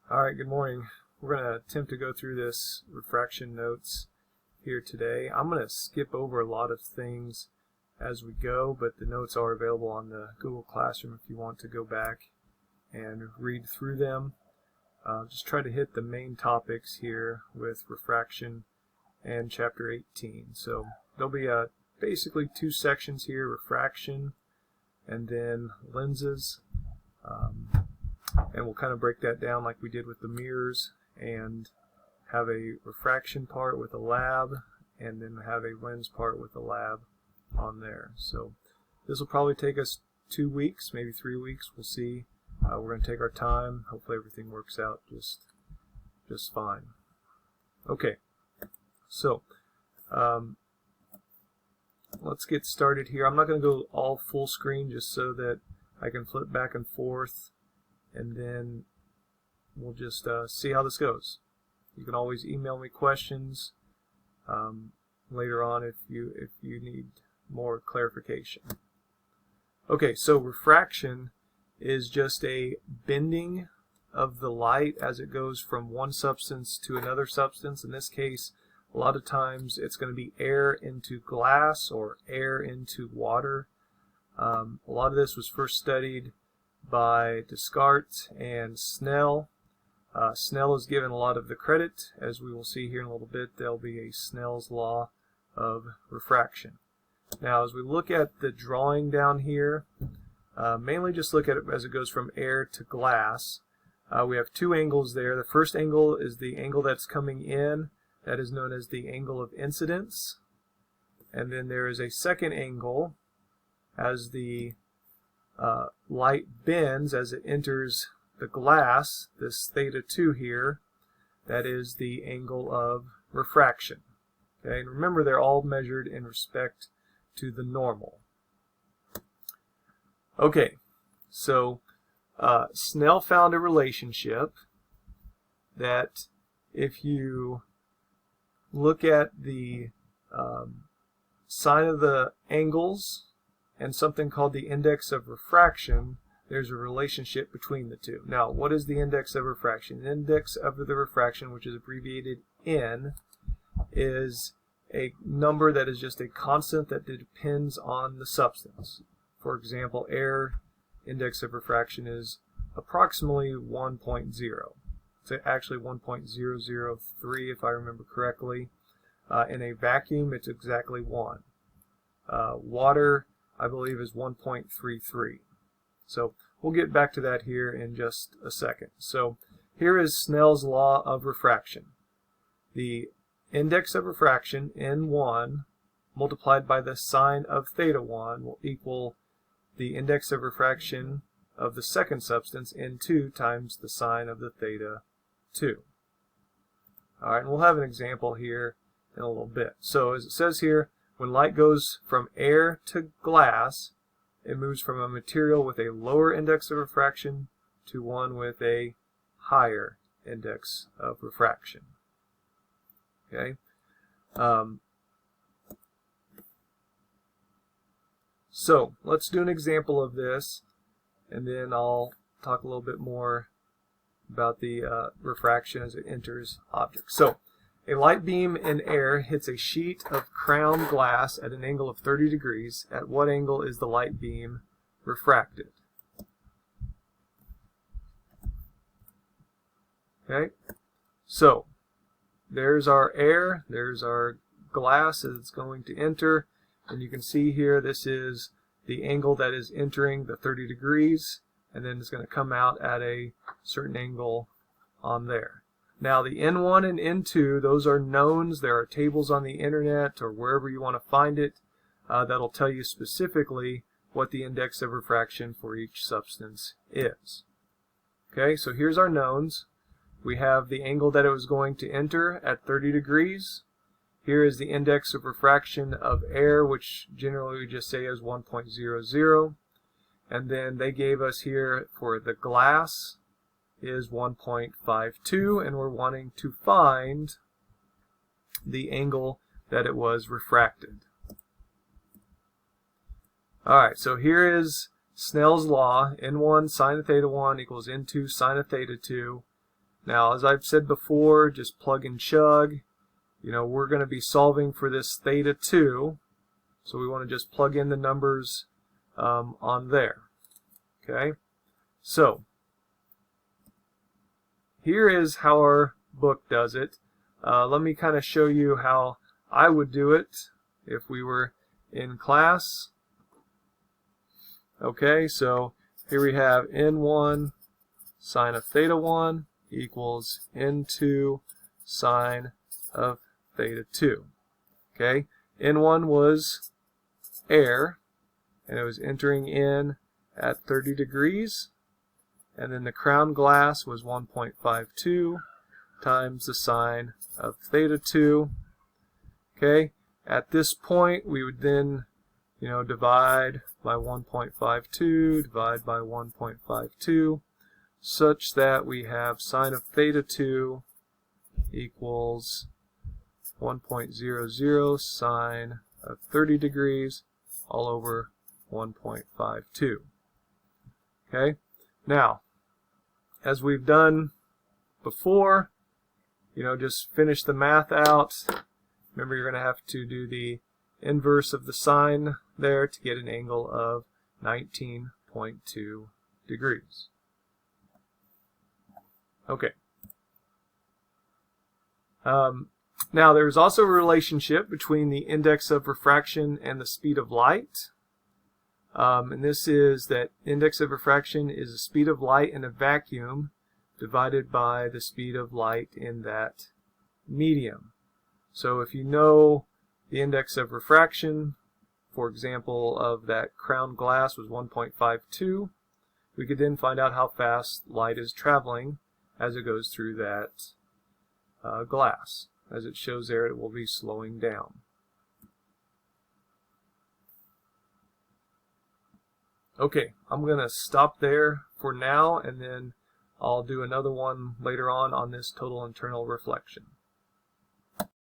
Alright, good morning. We're going to attempt to go through this refraction notes here today. I'm going to skip over a lot of things as we go, but the notes are available on the Google Classroom if you want to go back and read through them. Just try to hit the main topics here with refraction and chapter 18. So there'll be basically two sections here, refraction and then lenses. And we'll kind of break that down like we did with the mirrors and have a refraction part with a lab and then have a lens part with a lab on there. So this will probably take us 2 weeks, maybe 3 weeks. We'll see. We're going to take our time. Hopefully everything works out just fine. Okay, so let's get started here. I'm not going to go all full screen just so that I can flip back and forth, and then we'll just see how this goes. You can always email me questions later on if you need more clarification. Okay, so refraction is just a bending of the light as it goes from one substance to another substance. In this case, a lot of times it's going to be air into glass or air into water. A lot of this was first studied by Descartes and Snell. Snell is given a lot of the credit. As we will see here in a little bit, there'll be a Snell's law of refraction. Now, as we look at the drawing down here, mainly just look at it as it goes from air to glass. We have two angles there. The first angle is the angle that's coming in. That is known as the angle of incidence. And then there is a second angle as the light bends as it enters the glass, this θ2 here, that is the angle of refraction. Okay, and remember they're all measured in respect to the normal. Okay, so Snell found a relationship that if you look at the sine of the angles and something called the index of refraction, there's a relationship between the two. Now, what is the index of refraction? The index of the refraction, which is abbreviated N, is a number that is just a constant that depends on the substance. For example, air index of refraction is approximately 1.0. It's actually 1.003 if I remember correctly. In a vacuum, it's exactly 1. Water, I believe, is 1.33. So we'll get back to that here in just a second. So here is Snell's law of refraction. The index of refraction, N1, multiplied by the sine of θ1 will equal the index of refraction of the second substance, N2, times the sine of the θ2. All right, and we'll have an example here in a little bit. So as it says here, when light goes from air to glass, it moves from a material with a lower index of refraction to one with a higher index of refraction. Okay. So let's do an example of this, and then I'll talk a little bit more about the refraction as it enters objects. So a light beam in air hits a sheet of crown glass at an angle of 30 degrees. At what angle is the light beam refracted? Okay, so there's our air, there's our glass as it's going to enter, and you can see here this is the angle that is entering the 30 degrees, and then it's going to come out at a certain angle on there. Now the N1 and N2, those are knowns. There are tables on the internet or wherever you want to find it that'll tell you specifically what the index of refraction for each substance is. Okay, so here's our knowns. We have the angle that it was going to enter at 30 degrees. Here is the index of refraction of air, which generally we just say is 1.00. And then they gave us here for the glass is 1.52, and we're wanting to find the angle that it was refracted. Alright, so here is Snell's law, N1 sine of θ1 equals N2 sine of θ2. Now, as I've said before, just plug and chug. You know, we're going to be solving for this theta 2, so we want to just plug in the numbers on there. Okay, so here is how our book does it. Let me kind of show you how I would do it if we were in class. Okay, so here we have N1 sine of theta 1 equals N2 sine of theta 2. Okay, N1 was air, and it was entering in at 30 degrees, and then the crown glass was 1.52 times the sine of theta 2. Okay, at this point we would then, you know, divide by 1.52, divide by 1.52, such that we have sine of theta 2 equals 1.00 sine of 30 degrees all over 1.52. Okay, now, as we've done before, you know, just finish the math out. Remember, you're going to have to do the inverse of the sine there to get an angle of 19.2 degrees. Okay. Now, there's also a relationship between the index of refraction and the speed of light. And this is that index of refraction is the speed of light in a vacuum divided by the speed of light in that medium. So if you know the index of refraction, for example, of that crown glass was 1.52, we could then find out how fast light is traveling as it goes through that glass. As it shows there, it will be slowing down. Okay, I'm going to stop there for now, and then I'll do another one later on this total internal reflection.